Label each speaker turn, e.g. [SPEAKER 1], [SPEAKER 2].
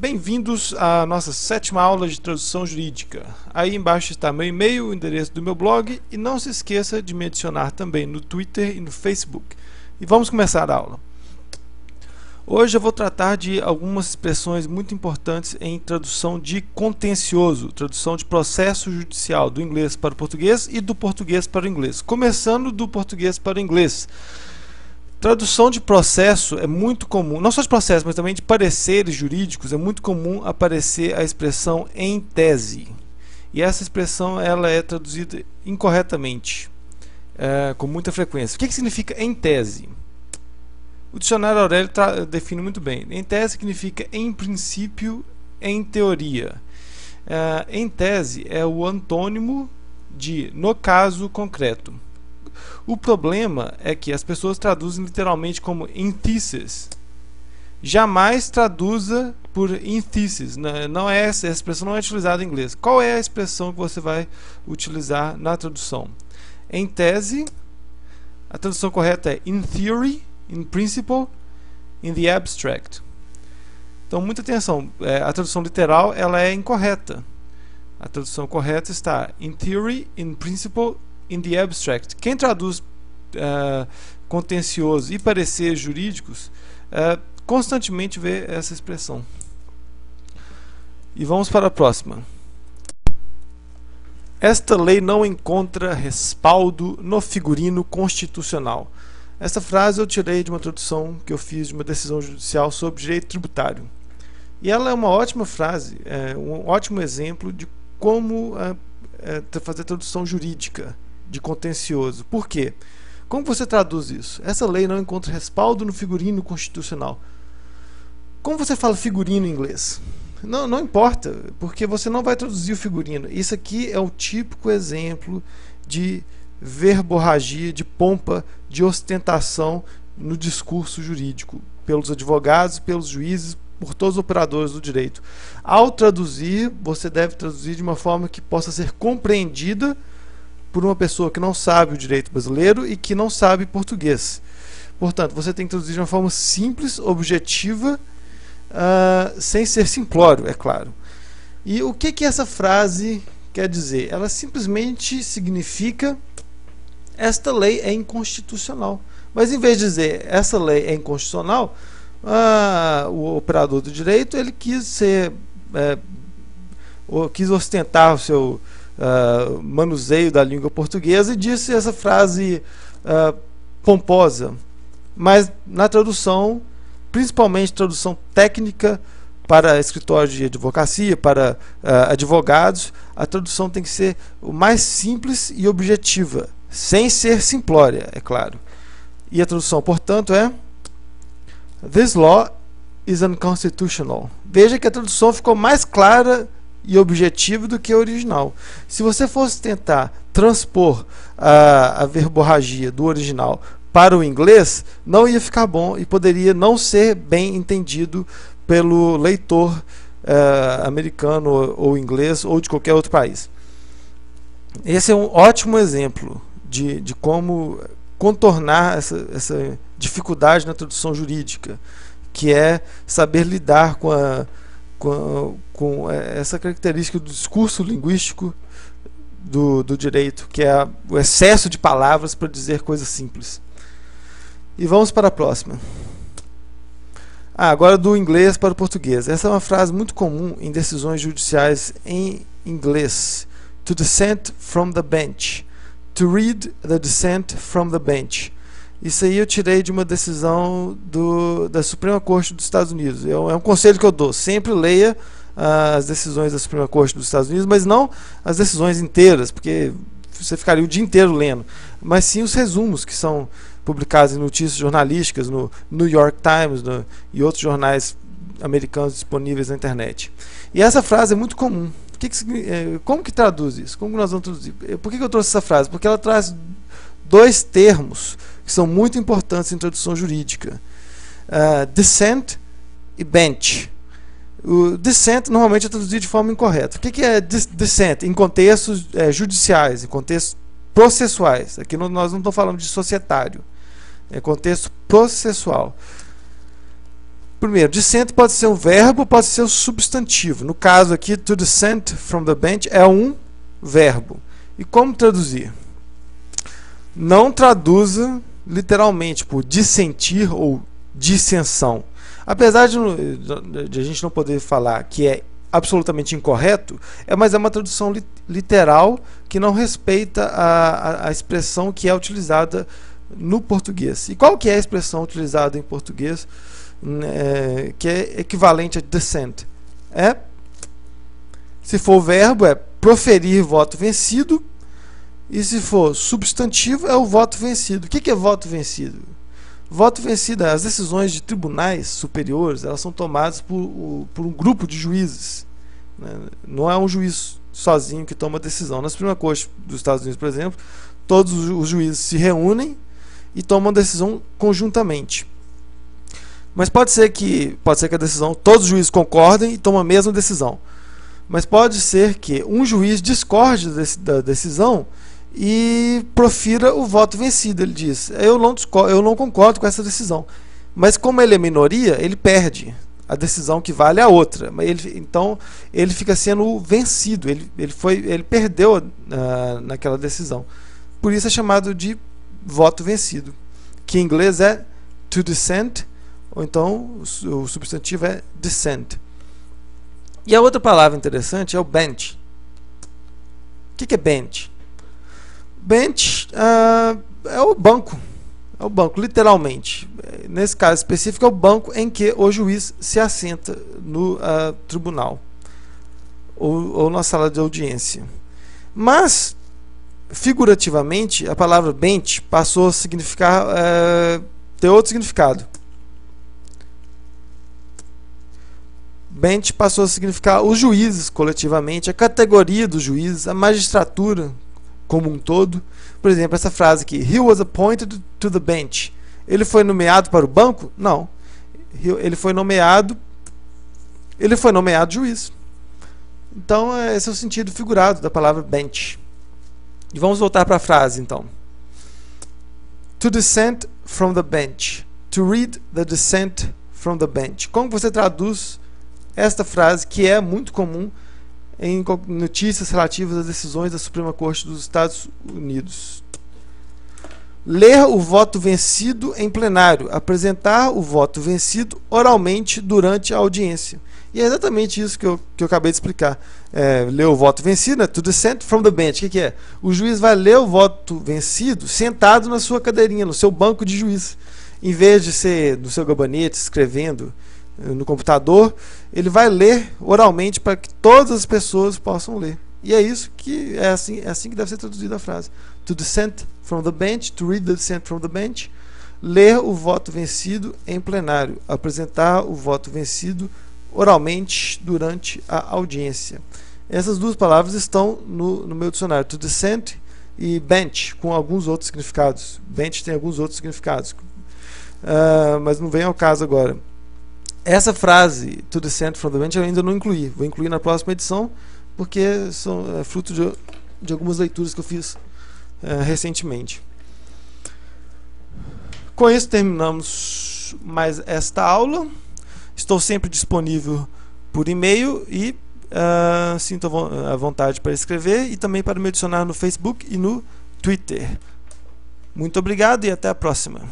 [SPEAKER 1] Bem-vindos à nossa 7ª aula de tradução jurídica. Aí embaixo está meu e-mail, o endereço do meu blog e não se esqueça de me adicionar também no Twitter e no Facebook. E vamos começar a aula. Hoje eu vou tratar de algumas expressões muito importantes em tradução de contencioso, tradução de processo judicial do inglês para o português e do português para o inglês. Começando do português para o inglês. Tradução de processo é muito comum, não só de processo, mas também de pareceres jurídicos, é muito comum aparecer a expressão em tese. E essa expressão ela é traduzida incorretamente, com muita frequência. O que significa em tese? O dicionário Aurélio define muito bem. Em tese significa em princípio, em teoria. Em tese é o antônimo de no caso concreto. O problema é que as pessoas traduzem literalmente como in thesis. Jamais traduza por in thesis. Não é essa expressão não é utilizada em inglês. Qual é a expressão que você vai utilizar na tradução? Em tese, a tradução correta é in theory, in principle, in the abstract. Então, muita atenção. A tradução literal ela é incorreta. A tradução correta está in theory, in principle, in the abstract. Quem traduz contencioso e pareceres jurídicos constantemente vê essa expressão. E vamos para a próxima. Esta lei não encontra respaldo no figurino constitucional. Essa frase eu tirei de uma tradução que eu fiz de uma decisão judicial sobre direito tributário. E ela é uma ótima frase, um ótimo exemplo de como fazer tradução jurídica de contencioso. Por quê? Como você traduz isso? Essa lei não encontra respaldo no figurino constitucional. Como você fala figurino em inglês? Não importa, porque você não vai traduzir o figurino. Isso aqui é um típico exemplo de verborragia, de pompa, de ostentação no discurso jurídico, pelos advogados, pelos juízes, por todos os operadores do direito. Ao traduzir, você deve traduzir de uma forma que possa ser compreendida por uma pessoa que não sabe o direito brasileiro e que não sabe português. Portanto, você tem que traduzir de uma forma simples, objetiva, sem ser simplório, é claro. E o que essa frase quer dizer? Ela simplesmente significa esta lei é inconstitucional. Mas em vez de dizer essa lei é inconstitucional, o operador do direito ele quis ostentar o seu manuseio da língua portuguesa e disse essa frase pomposa, mas na tradução, principalmente tradução técnica para escritórios de advocacia, para advogados, a tradução tem que ser o mais simples e objetiva, sem ser simplória, é claro. E a tradução, portanto, é This law is unconstitutional. Veja que a tradução ficou mais clara e objetivo do que o original. Se você fosse tentar transpor a verborragia do original para o inglês, não ia ficar bom e poderia não ser bem entendido pelo leitor americano ou inglês ou de qualquer outro país. Esse é um ótimo exemplo de como contornar essa dificuldade na tradução jurídica, que é saber lidar com essa característica do discurso linguístico do direito, que é o excesso de palavras para dizer coisas simples. E vamos para a próxima. Agora do inglês para o português. Essa é uma frase muito comum em decisões judiciais em inglês. To dissent from the bench. To read the dissent from the bench. Isso aí eu tirei de uma decisão da Suprema Corte dos Estados Unidos. É um conselho que eu dou. Sempre leia as decisões da Suprema Corte dos Estados Unidos, mas não as decisões inteiras, porque você ficaria o dia inteiro lendo. Mas sim os resumos que são publicados em notícias jornalísticas, no New York Times e outros jornais americanos disponíveis na internet. E essa frase é muito comum. Como que traduz isso? Como que nós vamos traduzir? Por que eu trouxe essa frase? Porque ela traz dois termos que são muito importantes em tradução jurídica. Dissent e bench. O dissent normalmente é traduzido de forma incorreta. O que é dissent? Em contextos judiciais, em contextos processuais. Aqui nós não estamos falando de societário. É contexto processual. Primeiro, descent pode ser um verbo, pode ser um substantivo. No caso aqui, to descend from the bench é um verbo. E como traduzir? Não traduza literalmente por dissentir ou dissensão. Apesar de a gente não poder falar que é absolutamente incorreto, mas é uma tradução literal que não respeita a expressão que é utilizada no português. E qual que é a expressão utilizada em português que é equivalente a descent? Se for verbo, é proferir voto vencido, e se for substantivo, é o voto vencido. O que é voto vencido? Voto vencido, as decisões de tribunais superiores, elas são tomadas por um grupo de juízes, né? Não é um juiz sozinho que toma a decisão. Na Suprema Corte dos Estados Unidos, por exemplo, todos os juízes se reúnem e tomam decisão conjuntamente. Mas pode ser que a decisão, todos os juízes concordem e tomam a mesma decisão. Mas pode ser que um juiz discorde da decisão e profira o voto vencido. Ele diz: eu não concordo com essa decisão. Mas como ele é minoria, ele perde. A decisão que vale é a outra. Então ele fica sendo vencido. Ele perdeu naquela decisão. Por isso é chamado de voto vencido, que em inglês é to dissent, ou então o substantivo é dissent. E a outra palavra interessante é o bench. O que é bench? Bench é o banco. É o banco, literalmente. Nesse caso específico, é o banco em que o juiz se assenta no tribunal ou na sala de audiência. Mas, figurativamente, a palavra bench passou a significar ter outro significado. Bench passou a significar os juízes coletivamente, a categoria dos juízes, a magistratura como um todo. Por exemplo, essa frase aqui: he was appointed to the bench. Ele foi nomeado para o banco? Não. Ele foi nomeado juiz. Então, esse é o sentido figurado da palavra bench. E vamos voltar para a frase, então. To dissent from the bench. To read the dissent from the bench. Como você traduz esta frase, que é muito comum em notícias relativas às decisões da Suprema Corte dos Estados Unidos? Ler o voto vencido em plenário. Apresentar o voto vencido oralmente durante a audiência. E é exatamente isso que eu acabei de explicar. Ler o voto vencido, né? To dissent from the bench. O que é? O juiz vai ler o voto vencido sentado na sua cadeirinha, no seu banco de juiz. Em vez de ser no seu gabinete, escrevendo no computador, ele vai ler oralmente para que todas as pessoas possam ler. E é isso que é assim que deve ser traduzida a frase. To dissent from the bench, to read the dissent from the bench. Ler o voto vencido em plenário. Apresentar o voto vencido oralmente durante a audiência. Essas duas palavras estão no meu dicionário. To dissent e bench, com alguns outros significados. Bench tem alguns outros significados. Mas não vem ao caso agora. Essa frase, to dissent from the bench, eu ainda não incluí. Vou incluir na próxima edição, porque são fruto de algumas leituras que eu fiz recentemente. Com isso terminamos mais esta aula. Estou sempre disponível por e-mail e sinto a vontade para escrever e também para me adicionar no Facebook e no Twitter. Muito obrigado e até a próxima.